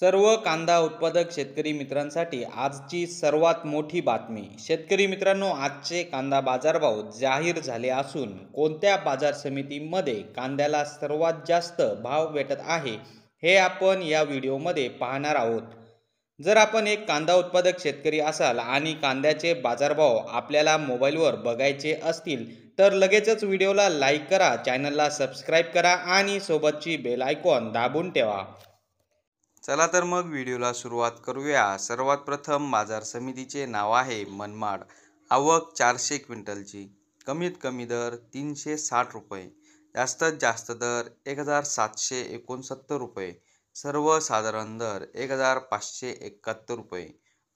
सर्व कांदा उत्पादक शेतकरी मित्रांसाठी आजची सर्वात मोठी बातमी। शेतकरी मित्रांनो, आजचे कांदा बाजारभाव जाहीर झाले असून कोणत्या बाजार समितीमध्ये कांद्याला सर्वात जास्त भाव भेटत आहे हे आपण या व्हिडिओमध्ये पाहणार आहोत। जर आपण एक कांदा उत्पादक शेतकरी असाल आणि कांद्याचे बाजारभाव आपल्याला मोबाईलवर बघायचे असतील तर लगेचच व्हिडिओला लाईक करा, चॅनलला सबस्क्राईब करा आणि सोबतची बेल आयकॉन दाबून ठेवा। चला तर मग व्हिडिओला सुरुवात करूया। सर्वात प्रथम बाजार समितीचे नाव आहे मनमाड। आवक 400 क्विंटलची। कमीत कमी दर 360 रुपये, जास्तीत जास्त दर 1769 रुपये, सर्वसाधारण दर 1571 रुपये।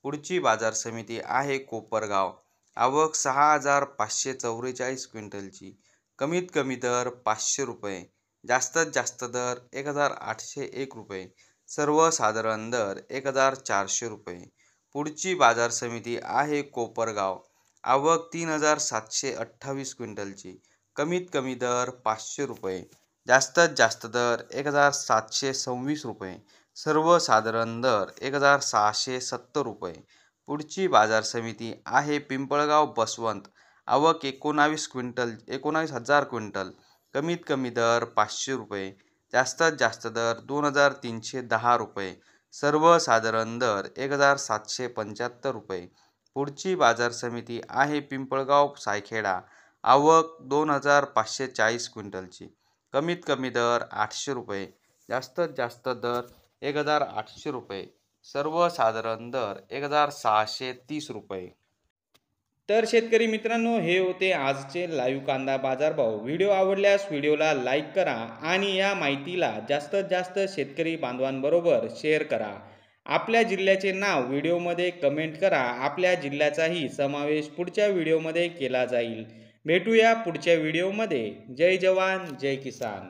पुढची बाजार समिती आहे कोपरगाव। आवक 6544 क्विंटलची। कमीत कमी दर 500 रुपये, जास्तीत जास्त दर 1801 रुपये, सर्वसाधारण दर 1400 रुपये। पुढची बाजार समिती आहे कोपरगाव। आवक 3728 क्विंटलची। कमीत कमी दर 500 रुपये, जास्तीत जास्त दर 1726 रुपये, सर्वसाधारण दर 1670 रुपये। पुढची बाजार समिती आहे पिंपळगाव बसवंत। आवक 19,000 क्विंटल। कमीत कमी दर 500 रुपये, जास्तीत जास्त दर 2310 रुपये, सर्वसाधारण दर 1775 रुपये। पुढची बाजार समिती आहे पिंपळगाव सायखेडा। आवक 2540 क्विंटलची। कमीत कमी दर 800 रुपये, जास्तीत जास्त दर 1800 रुपये, सर्वसाधारण दर 1630 रुपये। तर शेतकरी मित्रांनो, हे होते आजचे लाईव्ह कांदा बाजारभाव। व्हिडिओ आवडल्यास व्हिडिओला लाईक करा आणि या माहितीला जास्तीत जास्त शेतकरी बांधवांबरोबर शेअर करा। आपल्या जिल्ह्याचे नाव व्हिडिओमध्ये कमेंट करा। आपल्या जिल्ह्याचाही समावेश पुढच्या व्हिडिओमध्ये केला जाईल। भेटूया पुढच्या व्हिडिओमध्ये। जय जवान जय किसान।